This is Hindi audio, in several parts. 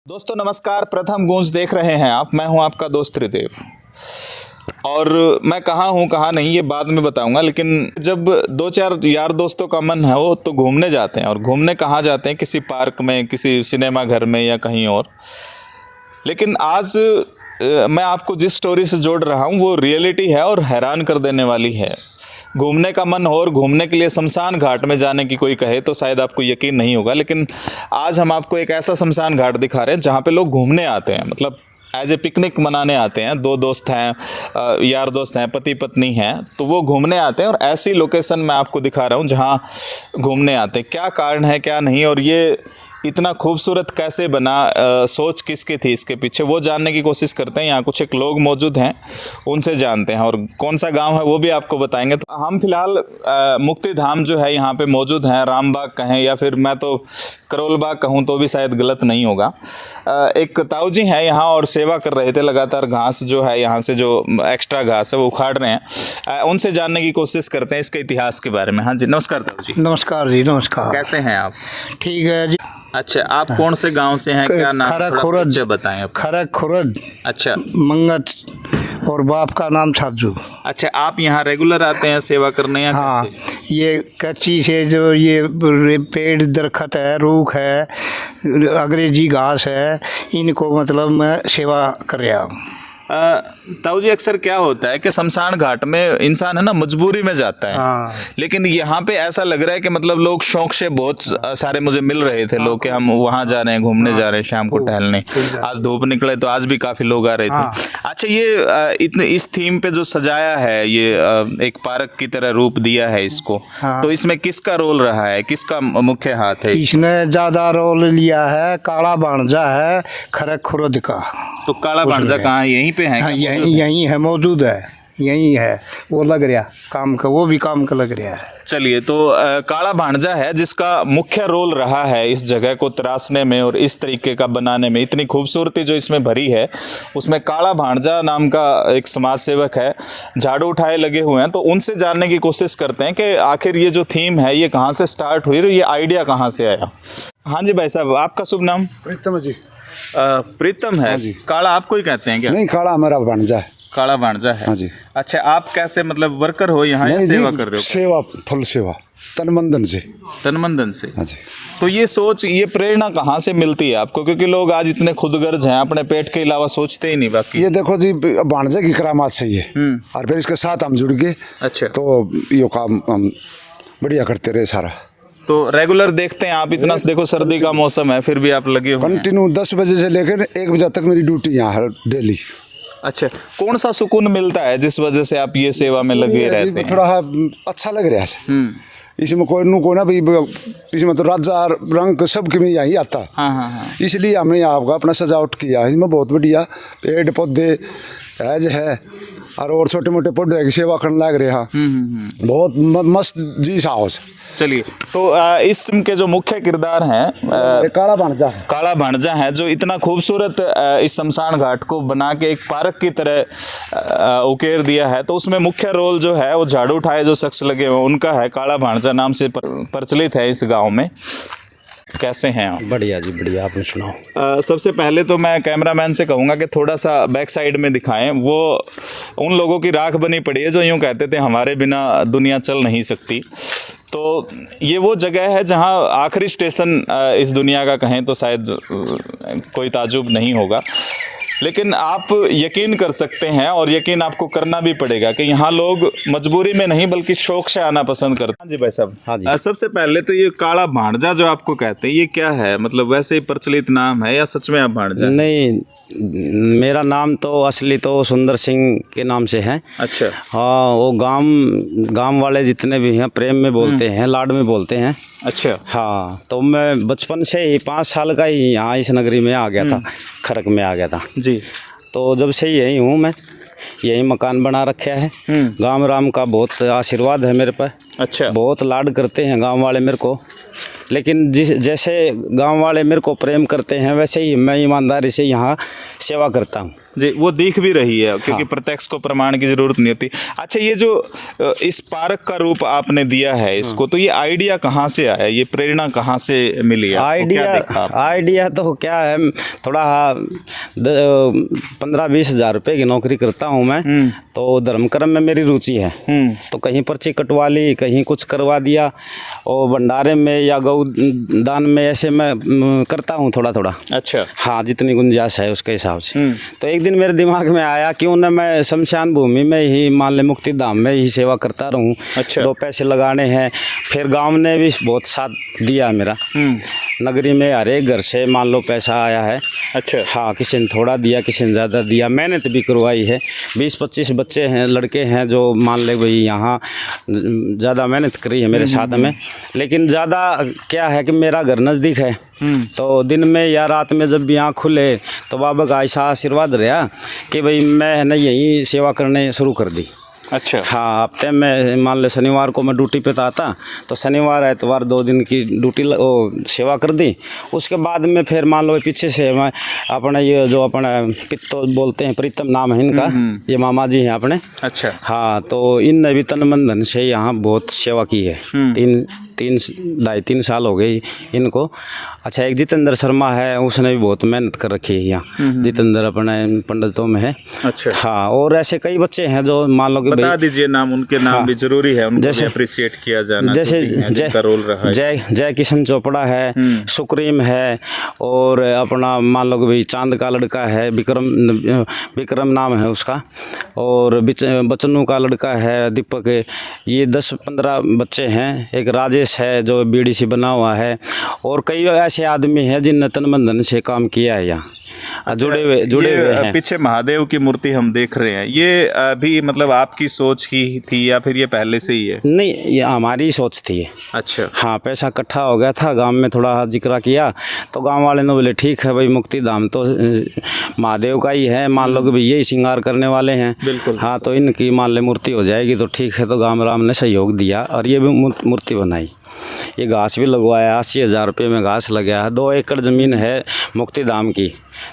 दोस्तों नमस्कार, प्रथम गूंज देख रहे हैं आप। मैं हूं आपका दोस्त त्रिदेव और मैं कहाँ हूँ कहाँ नहीं ये बाद में बताऊंगा। लेकिन जब दो चार यार दोस्तों का मन हो तो घूमने जाते हैं। और घूमने कहाँ जाते हैं? किसी पार्क में, किसी सिनेमा घर में या कहीं और। लेकिन आज मैं आपको जिस स्टोरी से जोड़ रहा हूँ वो रियलिटी है और हैरान कर देने वाली है। घूमने का मन हो और घूमने के लिए शमशान घाट में जाने की कोई कहे तो शायद आपको यकीन नहीं होगा। लेकिन आज हम आपको एक ऐसा शमशान घाट दिखा रहे हैं जहाँ पे लोग घूमने आते हैं, मतलब एज ए पिकनिक मनाने आते हैं। दो दोस्त हैं, यार दोस्त हैं, पति पत्नी हैं, तो वो घूमने आते हैं। और ऐसी लोकेशन मैं आपको दिखा रहा हूँ जहाँ घूमने आते हैं। क्या कारण है क्या नहीं, और ये इतना खूबसूरत कैसे बना, सोच किसकी थी इसके पीछे, वो जानने की कोशिश करते हैं। यहाँ कुछ एक लोग मौजूद हैं, उनसे जानते हैं। और कौन सा गांव है वो भी आपको बताएंगे। तो हम फिलहाल मुक्ति धाम जो है यहाँ पे मौजूद हैं। रामबाग कहें या फिर मैं तो करोल बाग कहूँ तो भी शायद गलत नहीं होगा। एक ताऊ जी हैं यहाँ और सेवा कर रहे थे। लगातार घास जो है यहाँ से जो एक्स्ट्रा घास है वो उखाड़ रहे हैं। उनसे जानने की कोशिश करते हैं इसके इतिहास के बारे में। हाँ जी, नमस्कार ताऊ जी। नमस्कार जी, नमस्कार। कैसे हैं आप? ठीक है जी। अच्छा, आप कौन से गांव से हैं? क्या नाम खरक खुरद बताएं आप। खरक खुरद। अच्छा, मंगत और बाप का नाम छाजू। अच्छा, आप यहाँ रेगुलर आते हैं सेवा करने या हाँ, कैसे? ये कच्ची से जो ये पेड़ दरख्त है, रूख है, अंग्रेजी घास है, इनको मतलब मैं सेवा कर रहा हूँ। ताऊ जी, अक्सर क्या होता है कि शमशान घाट में इंसान है ना मजबूरी में जाता है। हाँ। लेकिन यहाँ पे ऐसा लग रहा है कि मतलब लोग शौक से, बहुत सारे मुझे मिल रहे थे लोग कि हम वहाँ जा रहे हैं, घूमने जा रहे हैं शाम को टहलने। आज धूप निकले तो आज भी काफी लोग आ रहे थे। अच्छा, ये इतने इस थीम पे जो सजाया है, ये एक पार्क की तरह रूप दिया है इसको, तो इसमें किसका रोल रहा है, किसका मुख्य हाथ है? इसने ज्यादा रोल लिया है काला भांजा है खरक खुरद का। तो काला भांजा कहाँ है? यहीं पे है? हाँ, यहीं है, मौजूद है, यहीं है। वो लग रहा काम का, वो भी काम का लग रहा है। चलिए, तो काला भांजा है जिसका मुख्य रोल रहा है इस जगह को तराशने में और इस तरीके का बनाने में। इतनी खूबसूरती जो इसमें भरी है, उसमें काला भांजा नाम का एक समाज सेवक है, झाड़ू उठाए लगे हुए हैं। तो उनसे जानने की कोशिश करते हैं कि आखिर ये जो थीम है ये कहाँ से स्टार्ट हुई और ये आइडिया कहाँ से आया। हाँ जी भाई साहब, आपका शुभ नाम? प्रीतम जी। प्रीतम है जी। काला आपको ही कहते हैं क्या? नहीं, काला हमारा भांजा है। काला भांजा है। हाँ जी। अच्छा, आप कैसे मतलब वर्कर हो यहाँ या सेवा कर रहे हो? सेवा, फुल सेवा, तनमंदन से। तनमंदन से? हाँ जी। तो ये सोच, ये प्रेरणा कहाँ से मिलती है आपको? क्योंकि लोग आज इतने खुदगर्ज हैं, अपने पेट के अलावा सोचते ही नहीं बाकी। ये देखो जी, भांजे की करामात से ये, और फिर इसके साथ हम जुड़ गए। अच्छा। तो ये काम हम बढ़िया करते रहे सारा। तो रेगुलर देखते हैं आप? इतना देखो सर्दी का मौसम है फिर भी आप लगे हुए हैं। कंटिन्यू 10 बजे से लेकर 1 बजे तक मेरी ड्यूटी यहाँ है डेली। अच्छा, कौन सा सुकून मिलता है जिस वजह से आप ये सेवा में लगे रहते हैं? थोड़ा अच्छा लग रहा है इसमें। कोई ना भाई, इसमें तो राजा रंग सब में यही आता। हाँ। इसलिए हमने आपका अपना सजावट किया। इसमें बहुत बढ़िया पेड़ पौधे है और छोटे मोटे पौधे की सेवा करने लग रहे हैं। बहुत मस्त जी साहस। चलिए, तो इसके जो मुख्य किरदार हैं, काला भांजा है। काला भांजा है जो इतना खूबसूरत इस शमशान घाट को बना के एक पार्क की तरह उकेर दिया है। तो उसमें मुख्य रोल जो है वो झाड़ू उठाए जो शख्स लगे हुए उनका है। काला भांजा नाम से प्रचलित है इस गांव में। कैसे हैं आप? बढ़िया जी, बढ़िया। आपने सुनाओ? सबसे पहले तो मैं कैमरामैन से कहूँगा कि थोड़ा सा बैक साइड में दिखाएं। वो उन लोगों की राख बनी पड़ी है जो यूँ कहते थे हमारे बिना दुनिया चल नहीं सकती। तो ये वो जगह है जहाँ आखिरी स्टेशन इस दुनिया का कहें तो शायद कोई ताजुब नहीं होगा। लेकिन आप यकीन कर सकते हैं और यकीन आपको करना भी पड़ेगा कि यहाँ लोग मजबूरी में नहीं बल्कि शौक से आना पसंद करते हैं। हाँ जी भाई साहब। हाँ जी। सबसे पहले तो ये काला भांजा जो आपको कहते हैं ये क्या है? मतलब वैसे ही प्रचलित नाम है या सच में आप भांजा? नहीं, मेरा नाम तो असली तो सुंदर सिंह के नाम से है। अच्छा। हाँ, वो गांव वाले जितने भी हैं प्रेम में बोलते हैं, लाड में बोलते हैं। अच्छा। हाँ, तो मैं बचपन से ही 5 साल का ही यहाँ इस नगरी में आ गया था, खरक में आ गया था जी। तो जब से यही हूँ मैं, यही मकान बना रखा है। गांव राम का बहुत आशीर्वाद है मेरे पर। अच्छा। बहुत लाड करते हैं गांव वाले मेरे को। लेकिन जैसे गांव वाले मेरे को प्रेम करते हैं वैसे ही मैं ईमानदारी से यहाँ सेवा करता हूँ जी। वो दिख भी रही है क्योंकि प्रत्यक्ष को प्रमाण की जरूरत नहीं होती। अच्छा, ये जो इस पार्क का रूप आपने दिया है इसको, तो ये आइडिया कहाँ से आया, ये प्रेरणा कहाँ से मिली? आइडिया तो क्या है, थोड़ा 15-20 हज़ार रुपये की नौकरी करता हूँ मैं, तो धर्म कर्म में मेरी रुचि है। तो कहीं पर्ची कटवा ली, कहीं कुछ करवा दिया, और भंडारे में या गौ दान में ऐसे मैं करता हूँ थोड़ा थोड़ा। अच्छा। हाँ, जितनी गुंजाइश है उसके हिसाब से। तो एक दिन मेरे दिमाग में आया क्यों ना मैं शमशान भूमि में ही, मान ले मुक्ति धाम में ही सेवा करता रहूं। अच्छा। 2 पैसे लगाने हैं। फिर गांव ने भी बहुत साथ दिया मेरा। नगरी में हर एक घर से मान लो पैसा आया है। अच्छा। हाँ, किसी ने थोड़ा दिया, किसी ने ज़्यादा दिया। मेहनत भी करवाई है। 20-25 बच्चे हैं, लड़के हैं जो मान ले भाई यहाँ ज़्यादा मेहनत करी है मेरे साथ में। लेकिन ज़्यादा क्या है कि मेरा घर नज़दीक है, तो दिन में या रात में जब भी आँख खुले तो बाबा का ऐसा आशीर्वाद रहा कि भाई मैं न यहीं सेवा करने शुरू कर दी। अच्छा। हाँ, हफ्ते में मान लो शनिवार को मैं ड्यूटी पे आता, तो शनिवार एतवार 2 दिन की ड्यूटी सेवा कर दी। उसके बाद में फिर मान लो पीछे से मैं अपने ये जो अपने पित्तो बोलते हैं, प्रीतम नाम है इनका, ये मामा जी हैं अपने। अच्छा। हाँ, तो इनने भी तन मन धन से यहाँ बहुत सेवा की है। 3-3 साल हो गए इनको। अच्छा, एक जितेंद्र शर्मा है, उसने भी बहुत मेहनत कर रखी है यहाँ। जितेंद्र अपने पंडितों में है। अच्छा। हाँ, और ऐसे कई बच्चे हैं जो मान लो कि बता दीजिए नाम, उनके नाम भी जरूरी है, उनको जैसे अप्रिशिएट किया जाना। जैसे जिनका रोल रहा है, जय किशन चोपड़ा है, सुक्रीम है, और अपना मान लो कि भाई चांद का लड़का है, विक्रम नाम है उसका, और बचनू का लड़का है दीपक। ये 10-15 बच्चे हैं। एक राजेश है जो बीडीसी बना हुआ है, और कई ऐसे आदमी हैं जिनने तन मन धन से काम किया है यहाँ। जुड़े हुए हैं। पीछे महादेव की मूर्ति हम देख रहे हैं, ये अभी मतलब आपकी सोच की थी या फिर ये पहले से ही है? नहीं, ये हमारी सोच थी। अच्छा। हाँ, पैसा इकट्ठा हो गया था, गांव में थोड़ा जिक्र किया, तो गांव वाले ने बोले ठीक है भाई, मुक्ति धाम तो महादेव का ही है, मान लो कि भाई यही श्रृंगार करने वाले हैं। बिल्कुल। हाँ, तो इनकी मान ले मूर्ति हो जाएगी तो ठीक है। तो गांव राम ने सहयोग दिया और ये भी मूर्ति बनाई। ये घास भी लगवाया, 80,000 रुपये में घास लगा है। 2 एकड़ ज़मीन है मुक्ति धाम की,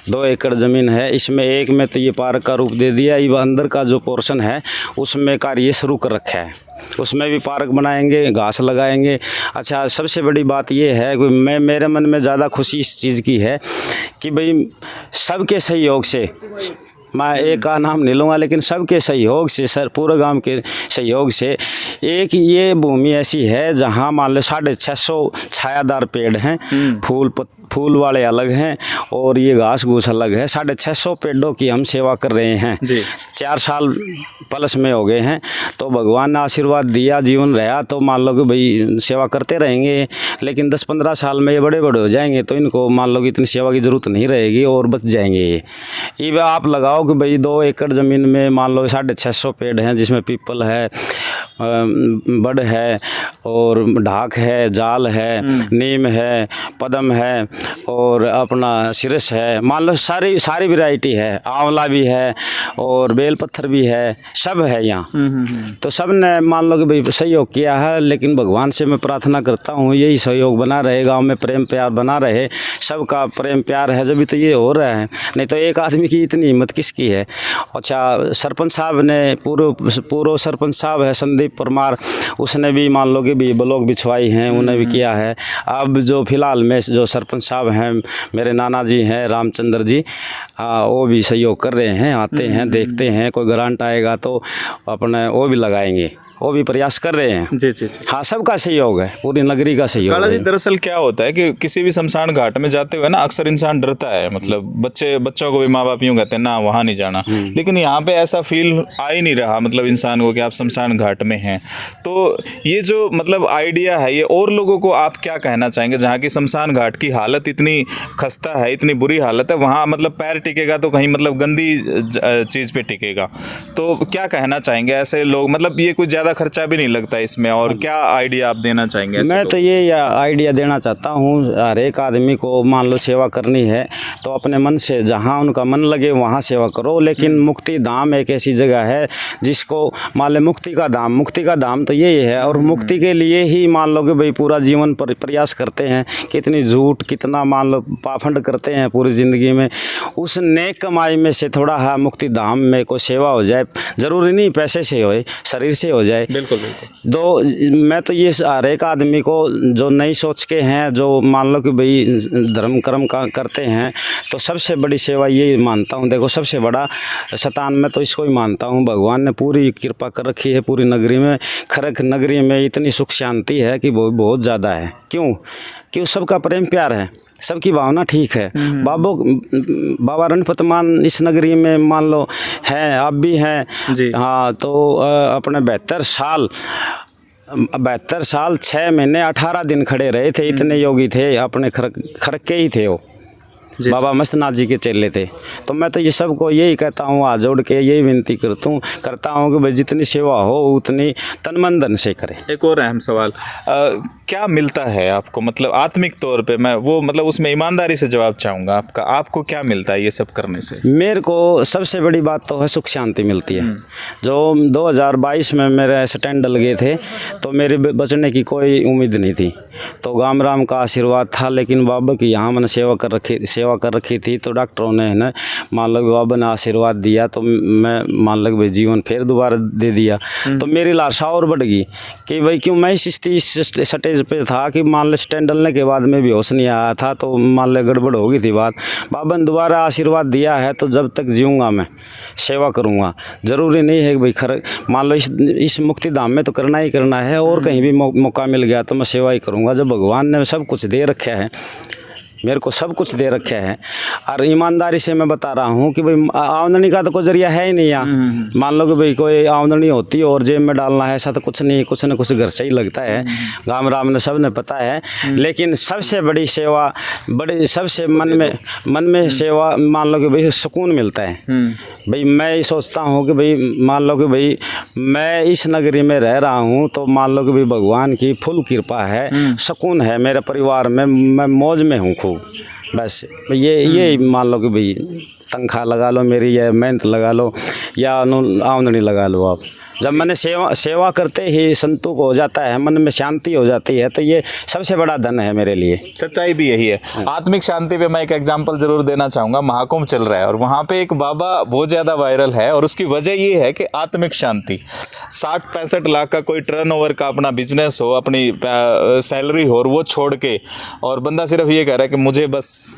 2 एकड़ ज़मीन है। इसमें एक में तो ये पार्क का रूप दे दिया, ये अंदर का जो पोर्शन है उसमें कार्य शुरू कर रखा है, उसमें भी पार्क बनाएंगे, घास लगाएंगे। अच्छा, सबसे बड़ी बात ये है कि मेरे मन में ज़्यादा खुशी इस चीज़ की है कि भाई सबके सहयोग से, मैं एक का नाम नहीं लूँगा, लेकिन सबके सहयोग से, सर पूरे गांव के सहयोग से एक ये भूमि ऐसी है जहां मान लो 650 छायादार पेड़ हैं। फूल वाले अलग हैं और ये घास घूस अलग है। 650 पेड़ों की हम सेवा कर रहे हैं जी। 4 साल प्लस में हो गए हैं। तो भगवान ने आशीर्वाद दिया, जीवन रहा तो मान लो कि भाई सेवा करते रहेंगे। लेकिन 10-15 साल में ये बड़े हो जाएंगे तो इनको मान लो कि इतनी सेवा की ज़रूरत नहीं रहेगी और बच जाएंगे। ये आप लगाओ कि भाई 2 एकड़ ज़मीन में मान लो 650 पेड़ हैं, जिसमें पीपल है, बड़ है और ढाक है, जाल है, नीम है, पदम है और अपना सिरस है। मान लो सारी वैरायटी है, आंवला भी है और बेल पत्थर भी है, सब है यहाँ। तो सब ने मान लो कि भाई सहयोग किया है। लेकिन भगवान से मैं प्रार्थना करता हूँ यही सहयोग बना रहे, गांव में प्रेम प्यार बना रहे। सबका प्रेम प्यार है जब तो ये हो रहा है, नहीं तो एक आदमी की इतनी हिम्मत किसकी है। अच्छा, सरपंच साहब ने पूर्व सरपंच साहब है संदीप परमार, उसने भी मान लो कि भी ब्लॉक बिछवाई हैं, उन्हें भी किया है। अब जो फिलहाल में जो सरपंच साहब हैं मेरे नाना जी हैं रामचंद्र जी, वो भी सहयोग कर रहे हैं, आते हैं, देखते हैं, कोई ग्रांट आएगा तो अपने वो भी लगाएंगे, वो भी प्रयास कर रहे हैं। जी जी। हाँ, सबका सहयोग है, पूरी नगरी का सहयोग काला जी, है। दरअसल क्या होता है कि किसी भी शमशान घाट में जाते हुए ना अक्सर इंसान डरता है, मतलब बच्चों को भी माँ बाप यूँ कहते हैं ना वहाँ नहीं जाना। लेकिन यहाँ पे ऐसा फील आ ही नहीं रहा मतलब इंसान को कि आप शमशान घाट में हैं। तो ये जो मतलब आइडिया है, ये और लोगों को आप क्या कहना चाहेंगे जहाँ की शमशान घाट की हालत इतनी खस्ता है, इतनी बुरी हालत है, वहाँ मतलब पैर टिकेगा तो कहीं मतलब गंदी चीज़ पे टिकेगा। तो क्या कहना चाहेंगे ऐसे लोग, मतलब ये कुछ ज़्यादा खर्चा भी नहीं लगता इसमें, और क्या आइडिया आप देना चाहेंगे? मैं तो ये आइडिया देना चाहता हूँ, हर एक आदमी को मान लो सेवा करनी है तो अपने मन से जहाँ उनका मन लगे वहाँ सेवा करो। लेकिन मुक्ति धाम एक ऐसी जगह है जिसको मान लो मुक्ति का धाम, मुक्ति का धाम तो यही है, और मुक्ति के लिए ही मान लो कि भाई पूरा जीवन प्रयास करते हैं, कितनी झूठ कितना मान लो पाखंड करते हैं पूरी ज़िंदगी में, उस नेक कमाई में से थोड़ा हाँ मुक्ति धाम में कोई सेवा हो जाए, ज़रूरी नहीं पैसे से होए, शरीर से हो जाए। बिल्कुल बिल्कुल। तो मैं तो ये हर एक आदमी को जो नई सोच के हैं, जो मान लो कि भाई धर्म कर्म का करते हैं, तो सबसे बड़ी सेवा यही मानता हूँ। देखो सबसे बड़ा शैतान मैं तो इसको ही मानता हूँ। भगवान ने पूरी कृपा कर रखी है पूरी नगरी में, खरक नगरी में इतनी सुख शांति है कि वो बहुत ज़्यादा है। क्यों सबका प्रेम प्यार है, सबकी भावना ठीक है। बाबा रणपतमान इस नगरी में मान लो हैं, आप भी हैं जी। हाँ, तो अपने 72 साल 6 महीने 18 दिन खड़े रहे थे, इतने योगी थे, अपने खरक के ही थे वो, बाबा मस्तनाथ जी के चेले थे। तो मैं तो ये सबको यही कहता हूँ, हाथ जोड़ के यही विनती करता हूँ कि भाई जितनी सेवा हो उतनी तन मन धन से करें। एक और अहम सवाल, क्या मिलता है आपको, मतलब आत्मिक तौर पे? मैं वो मतलब उसमें ईमानदारी से जवाब चाहूँगा आपका, आपको क्या मिलता है ये सब करने से? मेरे को सबसे बड़ी बात तो है सुख शांति मिलती है। जो 2022 में मेरे स्टैंड डल गए थे, तो मेरे बचने की कोई उम्मीद नहीं थी, तो गाम राम का आशीर्वाद था। लेकिन बाबा की यहाँ मैंने सेवा कर रखी थी, तो डॉक्टरों ने है ना मान लो बाबा ने आशीर्वाद दिया, तो मैं मान लो भाई जीवन फिर दोबारा दे दिया। तो मेरी लालसा और बढ़ गई कि भाई क्यों मैं इस स्टेज पे था कि मान लो स्टैंड डलने के बाद में भी होश नहीं आया था, तो मान लो गड़बड़ हो गई थी बात। बाबा ने दोबारा आशीर्वाद दिया है, तो जब तक जीऊँगा मैं सेवा करूँगा। ज़रूरी नहीं है कि भाई मान लो इस मुक्ति धाम में तो करना ही करना है, और कहीं भी मौका मिल गया तो मैं सेवा ही करूँगा। जब भगवान ने सब कुछ दे रखा है, मेरे को सब कुछ दे रखा है, और ईमानदारी से मैं बता रहा हूँ कि भाई आमदनी का तो कोई जरिया है ही नहीं यहाँ। मान लो कि भाई कोई आमदनी होती है और जेब में डालना है, ऐसा तो कुछ नहीं, कुछ न कुछ घर से ही लगता है। गाम राम ने सब ने पता है। लेकिन सबसे बड़ी सेवा, सबसे मन में सेवा, मान लो कि भाई सुकून मिलता है। भाई मैं ये सोचता हूँ कि भाई मान लो कि भाई मैं इस नगरी में रह रहा हूँ, तो मान लो कि भाई भगवान की फुल कृपा है, सुकून है मेरे परिवार में, मैं मौज में हूँ खूब। बस ये मान लो कि भाई तनख्वाह लगा लो मेरी, या मेहनत लगा लो, या आमदनी लगा लो आप, जब मैंने सेवा करते ही संतुष्ट हो जाता है, मन में शांति हो जाती है, तो ये सबसे बड़ा धन है मेरे लिए। सच्चाई भी यही है। आत्मिक शांति पे मैं एक एग्जांपल जरूर देना चाहूँगा। महाकुंभ चल रहा है और वहाँ पे एक बाबा बहुत ज़्यादा वायरल है, और उसकी वजह ये है कि आत्मिक शांति। 60-65 लाख का कोई टर्नओवर का अपना बिजनेस हो, अपनी सैलरी हो, और वो छोड़ के, और बंदा सिर्फ ये कह रहा है कि मुझे बस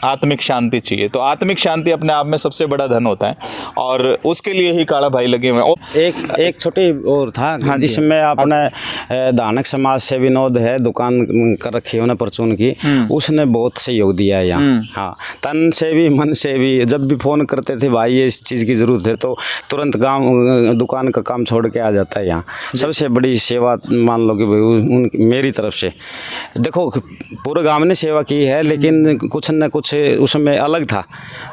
आत्मिक शांति चाहिए। तो आत्मिक शांति अपने आप में सबसे बड़ा धन होता है, और उसके लिए ही काला भाई लगे हुए हैं। एक छोटी और था जिसमें अपने दानक समाज से विनोद है, दुकान कर रखी है उन्हें परचून की, उसने बहुत सहयोग दिया है यहाँ। हाँ, तन से भी मन से भी। जब भी फ़ोन करते थे भाई ये इस चीज़ की ज़रूरत है, तो तुरंत दुकान का काम छोड़ के आ जाता है यहाँ। सबसे बड़ी सेवा मान लो कि भाई मेरी तरफ से। देखो पूरे गाँव ने सेवा की है, लेकिन कुछ न कुछ उसमें अलग था।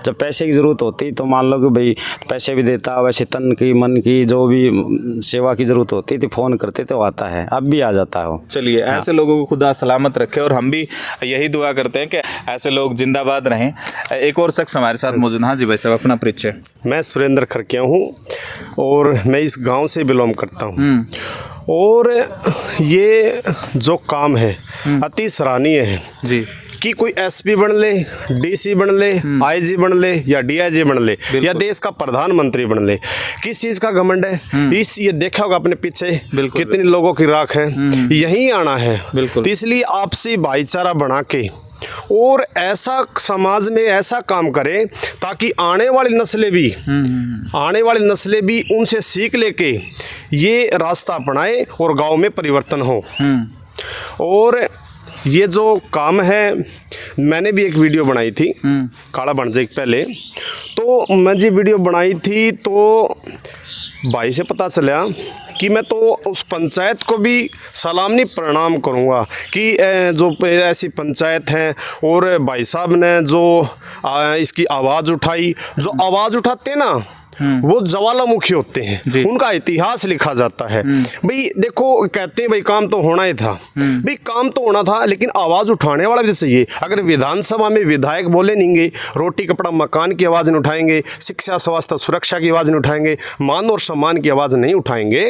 जब पैसे की ज़रूरत होती तो मान लो कि भाई पैसे भी देता, वैसे तन की मन की जो भी सेवा की ज़रूरत होती थी फ़ोन करते तो आता है, अब भी आ जाता है वो। चलिए, ऐसे लोगों को खुदा सलामत रखे, और हम भी यही दुआ करते हैं कि ऐसे लोग जिंदाबाद रहें। एक और शख्स हमारे साथ मौजूद। हाँ जी भाई साहब, अपना परिचय। मैं सुरेंद्र खरकिया हूँ, और मैं इस गांव से बिलोंग करता हूँ। और ये जो काम है अति सराहनीय है जी, कि कोई एसपी बन ले, डीसी बन ले, आईजी बन ले, या डीआईजी बन ले, या देश का प्रधानमंत्री बन ले, किस चीज़ का घमंड है? ये देखा होगा अपने पीछे कितने लोगों की राख है, यहीं आना है। तो इसलिए आपसी भाईचारा बना के और ऐसा समाज में ऐसा काम करे ताकि आने वाली नस्लें भी उनसे सीख लेके ये रास्ता अपनाए और गांव में परिवर्तन हो। और ये जो काम है, मैंने भी एक वीडियो बनाई थी काला बनजे पहले, तो मैं जी वीडियो बनाई थी तो भाई से पता चला कि मैं तो उस पंचायत को भी सलामी प्रणाम करूंगा कि जो ऐसी पंचायत है, और भाई साहब ने जो इसकी आवाज़ उठाई, जो आवाज़ उठाते ना वो ज्वालामुखी होते हैं, उनका इतिहास लिखा जाता है। भाई देखो, कहते हैं भाई काम तो होना ही था, भाई काम तो होना था, लेकिन आवाज उठाने वाला भी चाहिए। अगर विधानसभा में विधायक बोले नहीं, रोटी कपड़ा मकान की आवाज नहीं उठाएंगे, शिक्षा स्वास्थ्य सुरक्षा की आवाज नहीं उठाएंगे, मान और सम्मान की आवाज नहीं उठाएंगे,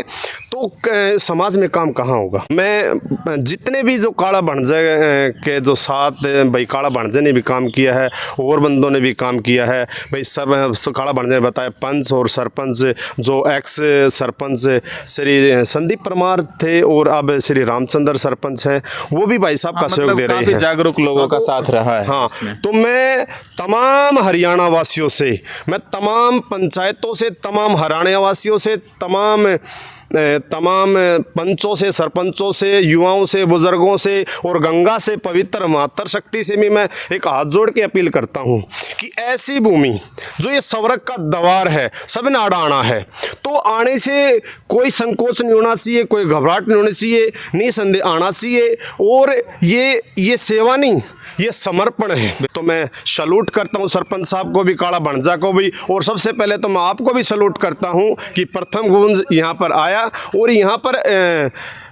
तो समाज में काम कहाँ होगा। मैं जितने भी जो काला भणजे के जो साथ भाई काला भणजे ने भी काम किया है और बंदों ने भी काम किया है, भाई सब काला भणजे ने बताया, पंच और सरपंच जो एक्स सरपंच श्री संदीप परमार थे और अब श्री रामचंद्र सरपंच हैं, वो भी भाई साहब का सहयोग दे रहे हैं। जागरूक लोगों का साथ रहा है। हाँ, तो मैं तमाम हरियाणा वासियों से, मैं तमाम पंचायतों से, तमाम हरियाणा वासियों से, तमाम पंचों से, सरपंचों से, युवाओं से, बुजुर्गों से और गंगा से, पवित्र मातृ शक्ति से भी मैं एक हाथ जोड़ के अपील करता हूं कि ऐसी भूमि जो ये स्वर्ग का द्वार है, सब ने आना है, तो आने से कोई संकोच नहीं होना चाहिए, कोई घबराहट नहीं होनी चाहिए, निसंदेह आना चाहिए। और ये सेवा नहीं, ये समर्पण है। तो मैं सैल्यूट करता हूँ सरपंच साहब को भी, काला भणजा को भी, और सबसे पहले तो मैं आपको भी सैल्यूट करता हूँ कि प्रथम गुंज यहाँ पर आया और यहाँ पर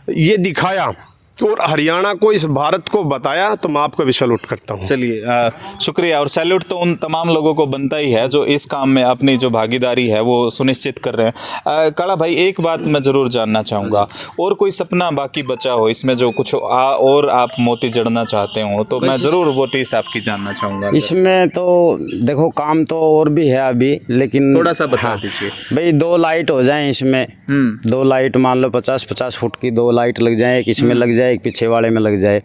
ये दिखाया और हरियाणा को, इस भारत को बताया, तो मैं आपको भी सैल्यूट करता हूँ। चलिए, शुक्रिया। और सैल्यूट तो उन तमाम लोगों को बनता ही है जो इस काम में अपनी जो भागीदारी है वो सुनिश्चित कर रहे हैं। काला भाई, एक बात मैं ज़रूर जानना चाहूँगा, और कोई सपना बाकी बचा हो इसमें जो कुछ और आप मोती जड़ना चाहते हो, तो मैं ज़रूर वो टीस आपकी जानना चाहूँगा। इसमें तो देखो काम तो और भी है अभी, लेकिन थोड़ा सा बता दीजिए। भाई 2 लाइट हो जाए इसमें, 2 लाइट मान लो 50-50 फुट की 2 लाइट लग जाए, एक इसमें लग जाए, एक पीछे वाले में लग जाए,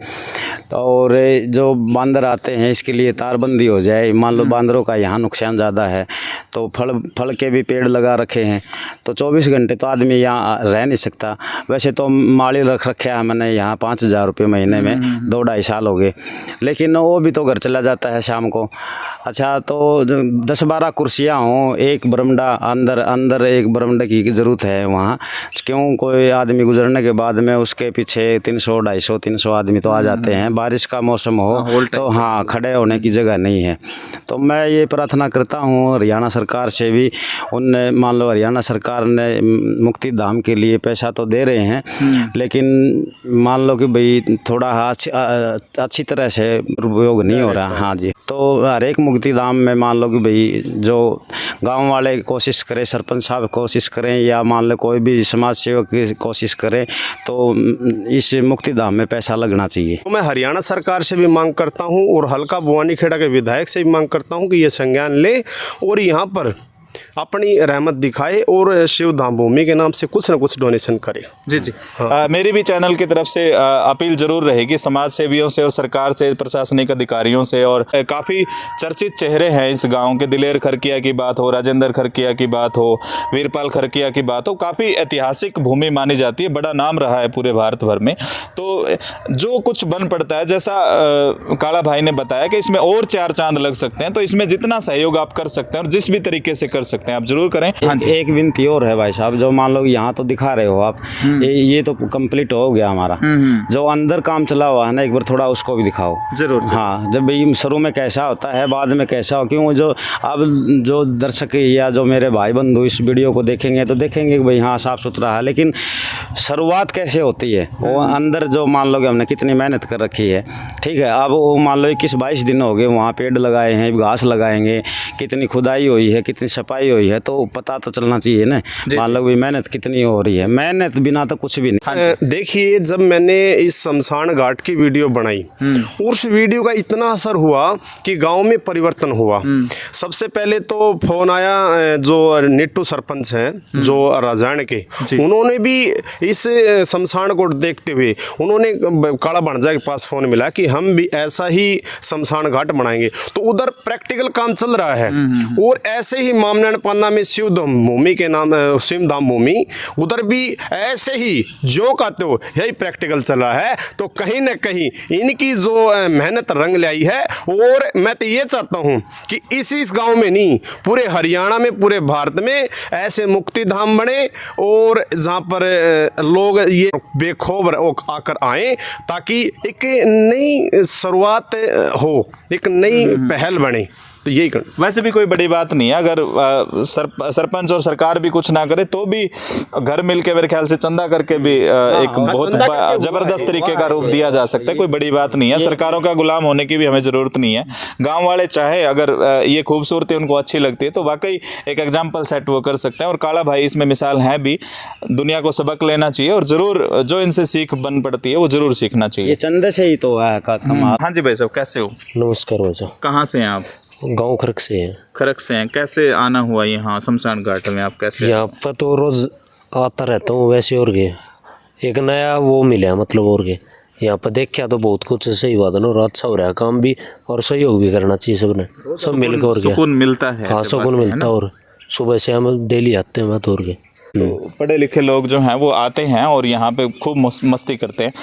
तो और जो बांदर आते हैं इसके लिए तारबंदी हो जाए। मान लो बांदरों का यहाँ नुकसान ज़्यादा है, तो फल के भी पेड़ लगा रखे हैं, तो 24 घंटे तो आदमी यहाँ रह नहीं सकता। वैसे तो माली रख रखे है मैंने यहाँ 5,000 रुपये महीने में, 2-2.5 साल हो गए, लेकिन वो भी तो घर चला जाता है शाम को। अच्छा, तो 10-12 कुर्सियाँ हों, एक बरमडा अंदर एक बरमडे की ज़रूरत है वहाँ, क्यों कोई आदमी गुजरने के बाद में उसके पीछे 300-250-300 आदमी तो आ जाते हैं। बारिश का मौसम हो तो हाँ, खड़े होने की जगह नहीं है। तो मैं ये प्रार्थना करता हूँ हरियाणा सरकार से भी, उनने मान लो हरियाणा सरकार ने मुक्ति धाम के लिए पैसा तो दे रहे हैं, लेकिन मान लो कि भाई थोड़ा अच्छी तरह से उपयोग नहीं हो रहा। हाँ जी, तो हर एक मुक्ति धाम में मान लो कि भाई जो गांव वाले कोशिश करें, सरपंच साहब कोशिश करें, या मान लो कोई भी समाज सेवक की कोशिश करें, तो इस मुक्ति धाम में पैसा लगना चाहिए। तो मैं हरियाणा सरकार से भी मांग करता हूं और हल्का बुआनीखेड़ा के विधायक से भी मांग करता हूं कि ये संज्ञान ले और यहाँ पर अपनी रहमत दिखाए और शिव धाम भूमि के नाम से कुछ न कुछ डोनेशन करे। जी। मेरी भी चैनल की तरफ से अपील जरूर रहेगी समाज सेवियों से और सरकार से, प्रशासनिक अधिकारियों से। और काफ़ी चर्चित चेहरे हैं इस गांव के, दिलेर खरकिया की बात हो, राजेंद्र खरकिया की बात हो, वीरपाल खरकिया की बात हो, काफ़ी ऐतिहासिक भूमि मानी जाती है, बड़ा नाम रहा है पूरे भारत भर में। तो जो कुछ बन पड़ता है, जैसा काला भाई ने बताया कि इसमें और 4 चांद लग सकते हैं, तो इसमें जितना सहयोग आप कर सकते हैं और जिस भी तरीके से कर सकते हैं आप जरूर करें। एक विनती और है भाई साहब, जो मान लो यहाँ तो दिखा रहे हो आप, ये तो कंप्लीट हो गया हमारा, जो अंदर काम चला हुआ है ना, एक बार थोड़ा उसको भी दिखाओ जरूर। हाँ, जब भाई शुरू में कैसा होता है, बाद में कैसा हो, क्यों जो अब जो दर्शक या जो मेरे भाई बंधु इस वीडियो को देखेंगे तो देखेंगे कि भाई हाँ साफ सुथरा है, लेकिन शुरुआत कैसे होती है, वो अंदर जो मान लो कि हमने कितनी मेहनत कर रखी है, ठीक है। अब वो मान लो 21-22 दिन हो गए, वहाँ पेड़ लगाए हैं, घास लगाएंगे, कितनी खुदाई हुई है, कितनी सफाई हुई है, तो पता तो चलना चाहिए ना, मान लो भी मेहनत कितनी हो रही है। मेहनत बिना तो कुछ भी नहीं। देखिए, जब मैंने इस शमशान घाट की वीडियो बनाई, उस वीडियो का इतना असर हुआ कि गांव में परिवर्तन हुआ। सबसे पहले तो फोन आया, जो निट्टू सरपंच हैं जो राजायण के, उन्होंने भी इस शमशान को देखते हुए उन्होंने काला भणजा के पास फोन मिला कि हम भी ऐसा ही शमशान घाट बनाएंगे। तो उधर प्रैक्टिकल काम चल रहा है। और ऐसे ही मामनान पन्ना में शिव धाम भूमि के नाम, शिव धाम भूमि, उधर भी ऐसे ही जो कहते हो यही प्रैक्टिकल चल रहा है। तो कहीं ना कहीं इनकी जो मेहनत रंग लाई है। और मैं तो ये चाहता हूँ कि इस गांव में नहीं, पूरे हरियाणा में, पूरे भारत में ऐसे मुक्ति धाम बने और जहाँ पर लोग ये बेखौफ आकर आए, ताकि एक नई शुरुआत हो, एक नई पहल बने। तो यही कर वैसे भी कोई बड़ी बात नहीं है अगर सरपंच और सरकार भी कुछ ना करे तो भी घर मिल के मेरे ख्याल से चंदा करके भी एक बहुत चंदा करके जबरदस्त तरीके का रूप दिया जा सकता है। कोई बड़ी बात नहीं है, सरकारों का गुलाम होने की भी हमें जरूरत नहीं है। गांव वाले चाहे अगर ये खूबसूरती उनको अच्छी लगती है तो वाकई एक एग्जाम्पल सेट वो कर सकते हैं, और काला भाई इसमें मिसाल है भी। दुनिया को सबक लेना चाहिए और जरूर जो इनसे सीख बन पड़ती है वो जरूर सीखना ये चाहिए। चंदे से ही तो है कमाल। हाँ जी भाई साहब, कैसे हो? नमस्कार भाई, कहाँ से हैं आप? गांव खरक से है। खरक से हैं। कैसे आना हुआ यहाँ शमशान घाट में? आप कैसे? यहाँ पर तो रोज आता रहता हूँ वैसे, और के एक नया वो मिला मतलब, और के यहाँ पर देखा तो बहुत कुछ सही बात है ना, और अच्छा हो रहा है काम भी, और सहयोग भी करना चाहिए सबने, सब मिलकर। और सुकून मिलता है। हाँ सुकून मिलता है, और सुबह से हम डेली आते हैं और के। तो पढ़े लिखे लोग जो हैं वो आते हैं और यहाँ पे खूब मस्ती करते हैं।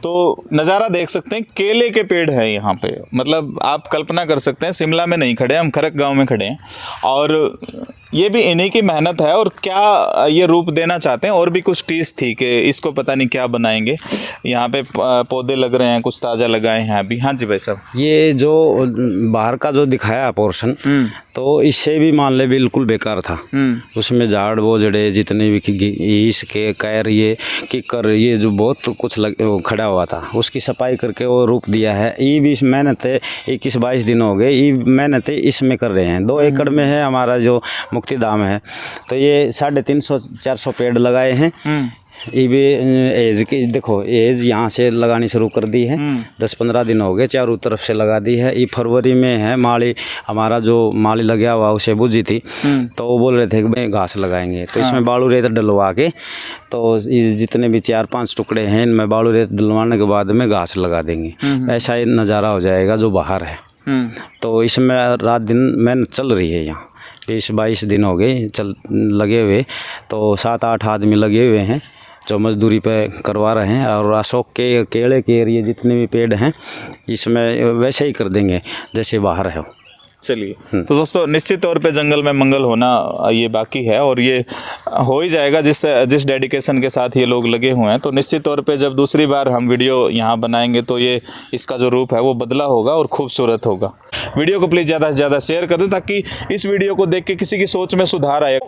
तो नज़ारा देख सकते हैं, केले के पेड़ हैं यहाँ पे। मतलब आप कल्पना कर सकते हैं, शिमला में नहीं खड़े हम, खरक गांव में खड़े हैं, और ये भी इन्हीं की मेहनत है। और क्या ये रूप देना चाहते हैं, और भी कुछ टीस थी कि इसको पता नहीं क्या बनाएंगे। यहाँ पे पौधे लग रहे हैं, कुछ ताज़ा लगाए हैं अभी। हाँ जी भाई साहब, ये जो बाहर का जो दिखाया पोर्शन, तो इससे भी मान ले बिल्कुल बेकार था। उसमें झाड़ वो जड़े जितने भी इसके कैर ये किकर ये जो बहुत कुछ खड़ा हुआ था, उसकी सफाई करके वो रूप दिया है। ये भी मेहनत 21-22 दिन हो गए, ये मेहनत इसमें कर रहे हैं। 2 एकड़ में है हमारा जो मुक्ति धाम है, तो ये 350-400 पेड़ लगाए हैं। ये भी एज की देखो, एज यहाँ से लगानी शुरू कर दी है। 10-15 दिन हो गए, चारों तरफ से लगा दी है। ये फरवरी में है। माली हमारा जो माली लगा हुआ उसे बुझी थी, तो वो बोल रहे थे कि भाई घास लगाएंगे, तो इसमें बालू रेत डलवा के, तो जितने भी 4-5 टुकड़े हैं इनमें बालू रेत डलवाने के बाद में घास लगा देंगे। ऐसा ही नज़ारा हो जाएगा जो बाहर है। तो इसमें रात दिन मेहनत चल रही है। यहाँ 20-22 दिन हो गए लगे हुए, तो 7-8 आदमी लगे हुए हैं जो मजदूरी पे करवा रहे हैं। और अशोक के केले के एरिए जितने भी पेड़ हैं इसमें वैसे ही कर देंगे जैसे बाहर है। चलिए, तो दोस्तों निश्चित तौर पे जंगल में मंगल होना ये बाकी है, और ये हो ही जाएगा जिस डेडिकेशन के साथ ये लोग लगे हुए हैं। तो निश्चित तौर पे जब दूसरी बार हम वीडियो यहाँ बनाएंगे तो ये इसका जो रूप है वो बदला होगा और खूबसूरत होगा। वीडियो को प्लीज़ ज़्यादा से ज़्यादा शेयर कर दें ताकि इस वीडियो को देख के किसी की सोच में सुधार आए।